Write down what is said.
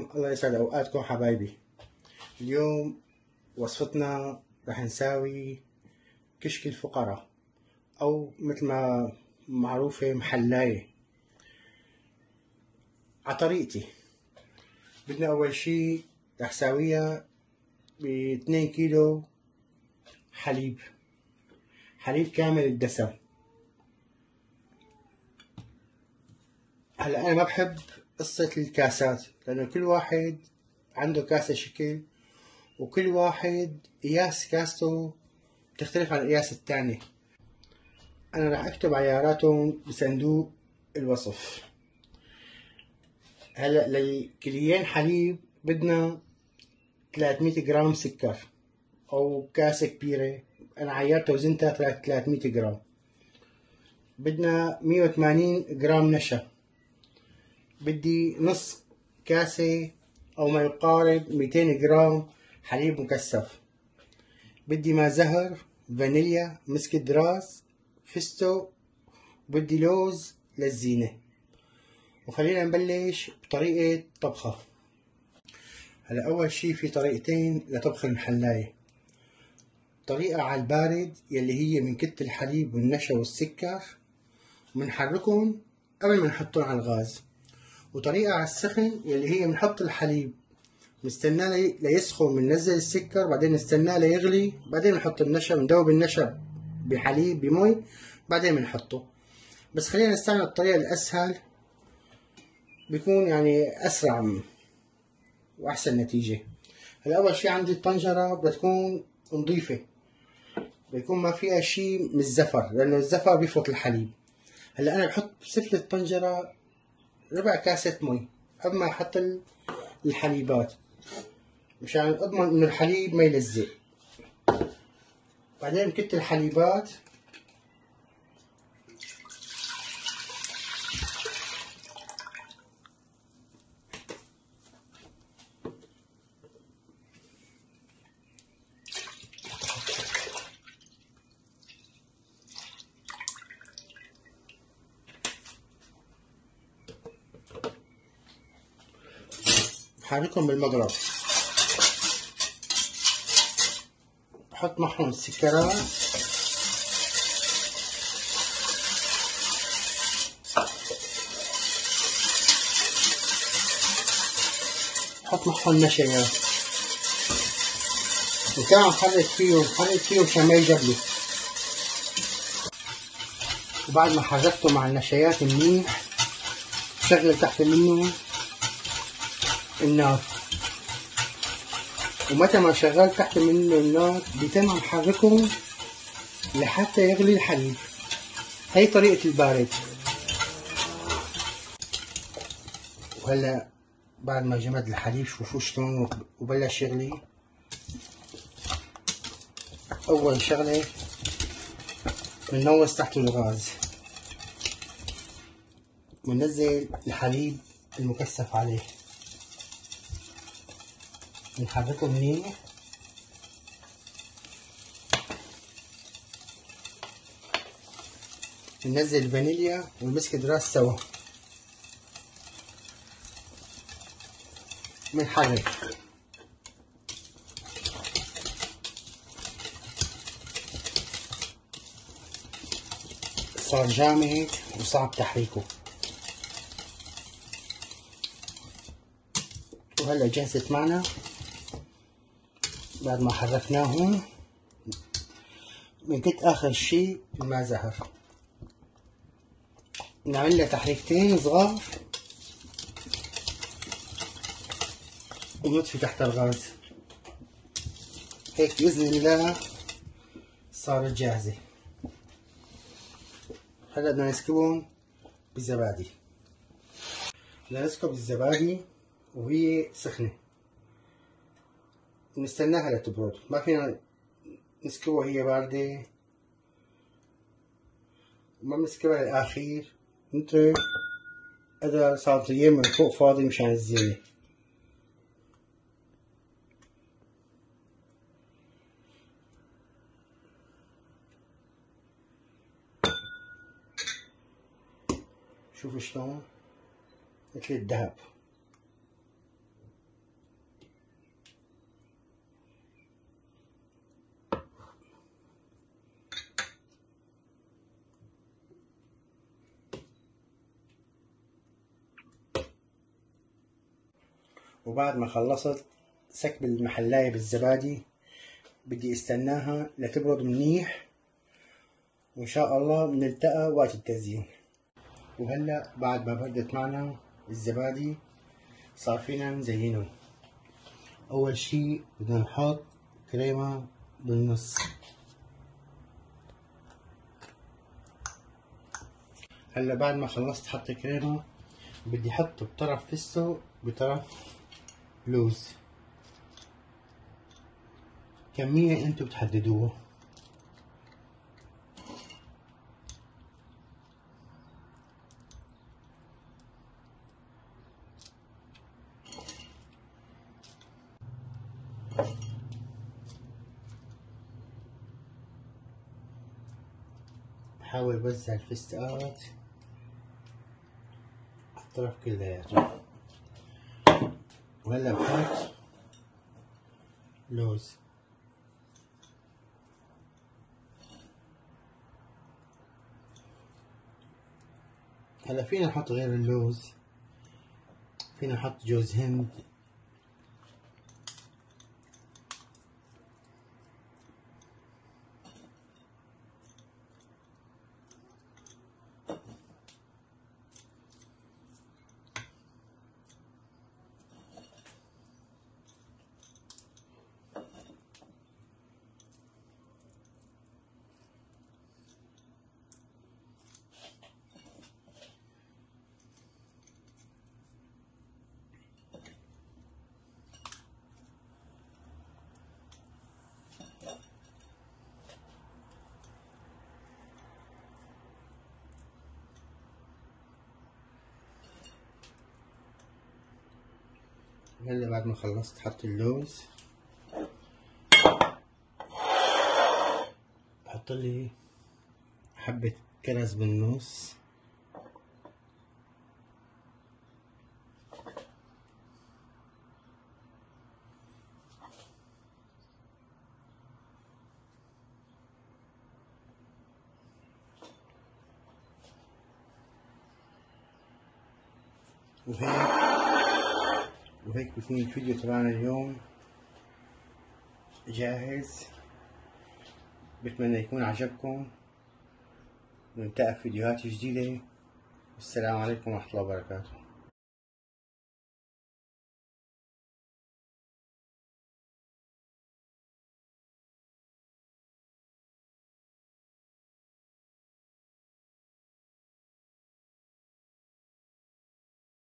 عليكم، الله يسعد اوقاتكم حبايبي. اليوم وصفتنا رح نساوي كشك الفقراء او مثل ما معروفة محلاية على طريقتي. بدنا اول شي رح ساويها ب2 كيلو حليب كامل الدسم. هلا انا ما بحب قصة الكاسات لانه كل واحد عنده كاسة شكل وكل واحد قياس كاسته بتختلف عن قياس التاني. انا راح اكتب عياراتهم بصندوق الوصف. هلا للكليين حليب بدنا 300 جرام سكر او كاسة كبيرة، انا عيرتها وزنتها 300 جرام. بدنا 180 جرام نشا، بدي نص كاسة او ما يقارب 200 جرام حليب مكثف، بدي ماء زهر، فانيليا، مسكة راس، فستق، بدي لوز للزينة. وخلينا نبلش بطريقة طبخة. هلا أول شي في طريقتين لطبخ المحلاية. طريقة على البارد يلي هي بنكت الحليب والنشا والسكر وبنحركهم قبل ما نحطهم على الغاز، وطريقة على السخن يلي هي بنحط الحليب نستناه ليسخن، بننزل السكر بعدين نستناه ليغلي، بعدين بنحط النشا، بندوب النشا بحليب بمي بعدين بنحطه. بس خلينا نستعمل الطريقة الأسهل، بيكون يعني أسرع وأحسن نتيجة. هلا أول شي عندي الطنجرة بدها تكون نظيفة، بيكون ما فيها شي من الزفر لأنه الزفر بيفرط الحليب. هلا أنا بحط بسفل الطنجرة ربع كاسة مي قبل ما أحط الحليبات مشان أضمن إنه الحليب ما يلزق. بعدين بكت الحليبات بحركهم بالمضرب، بحط معهم السكرات بحط معهم نشايات وكمان بحرك فيهم مشان ما يجبلوا. وبعد ما حركته مع النشايات منيح بشغل تحت منه النار، ومتى ما شغلت تحت منه النار بيتم عم حركهم لحتى يغلي الحليب. هي طريقة البارد. وهلا بعد ما جمد الحليب شوفوا شلون وبلش يغلي. اول شغلة بننوز تحت الغاز، بننزل الحليب المكثف عليه، بنحركه منيح، بننزل الفانيليا والمسك راس سوا، بنحرك. صار جامد وصعب تحريكه. وهلا جهزت معنا بعد ما حركناهم. بنكت اخر شي الماء زهر، نعمل له تحريكتين صغار ونطفي تحت الغاز. هيك بإذن الله صارت جاهزة. هلا بدنا نسكبهم بالزبادي. بدنا نسكب الزبادي وهي سخنة، نستناها لتبرد، ما فينا نسكبها وهي باردة، وما بنسكبها للآخير، نترك قدر سنتيين من فوق فاضي مشان الزينة. شوفوا شلون مثل الذهب. وبعد ما خلصت سكب المحلاية بالزبادي بدي استناها لتبرد منيح، وإن شاء الله بنلتقى وقت التزيين. وهلأ بعد ما بردت معنا الزبادي صار فينا نزينه. أول شي بدنا نحط كريمة بالنص. هلا بعد ما خلصت حط كريمة بدي احط بطرف فستق بطرف لوز. كمية انتو بتحددوها. بحاول وزع الفستقات على الطرف كلياته. وهلا بحط لوز. هلا فينا نحط غير اللوز، فينا نحط جوز هند، هلا بعد ما خلصت حط اللوز بحط لي حبة كرز بالنص. وهيك بيكون الفيديو تبعنا اليوم جاهز. بتمنى يكون عجبكم. نلتقي في فيديوهات جديدة. والسلام عليكم ورحمة الله وبركاته.